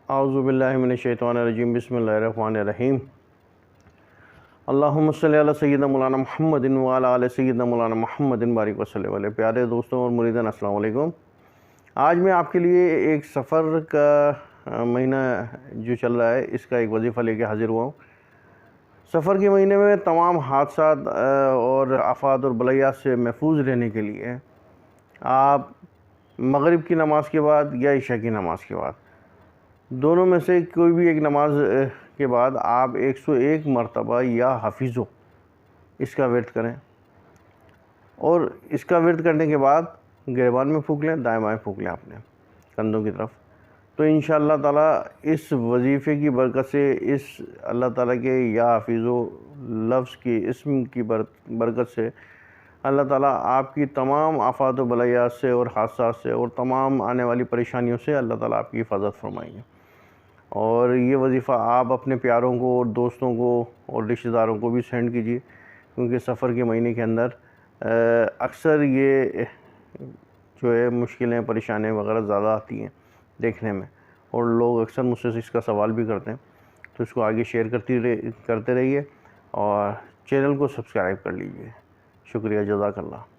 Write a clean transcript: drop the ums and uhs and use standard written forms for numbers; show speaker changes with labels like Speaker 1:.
Speaker 1: औज़ुबिल्लाहि मिनश्शैतानिर्रजीम बिस्मिल्लाहिर्रहमानिर्रहीम। अल्लाहुम्मा सल्लि अला सय्यिदिना मौलाना मुहम्मदिन व अला आलि सय्यिदिना मौलाना मुहम्मदिन बारिक वसल्लम अलैहि। प्यारे दोस्तों और मुरीदान, अस्सलाम वालेकुम। आज मैं आपके लिए एक सफ़र का महीना जो चल रहा है इसका एक वजीफ़ा लेके हाज़िर हुआ हूँ। सफ़र के महीने में तमाम हादसात और आफ़ात और बलैयात से महफूज रहने के लिए आप मगरिब की नमाज़ के बाद या इशा की नमाज़ के बाद, दोनों में से कोई भी एक नमाज के बाद आप 101 मरतबा या हफीज़ो इसका विर्द करें। और इसका विर्द करने के बाद गिरबान में फूंक लें, दाएं बाएं फूंक लें अपने कंधों की तरफ। तो इंशाअल्लाह ताला इस वजीफ़े की बरकत से, इस अल्लाह ताला के या हफीज़ो लफ्ज़ की इस्म की बरकत से अल्लाह ताला आपकी तमाम आफ़ात व बलैयात से और हादसात से और तमाम आने वाली परेशानियों से अल्लाह ताला आपकी हिफाजत फरमाएंगे। और ये वजीफ़ा आप अपने प्यारों को और दोस्तों को और रिश्तेदारों को भी सेंड कीजिए, क्योंकि सफ़र के महीने के अंदर अक्सर ये जो है मुश्किलें, परेशानियाँ वगैरह ज़्यादा आती हैं देखने में, और लोग अक्सर मुझसे इसका सवाल भी करते हैं। तो इसको आगे शेयर करते रहिए और चैनल को सब्सक्राइब कर लीजिए। शुक्रिया, जज़ाकल्लाह।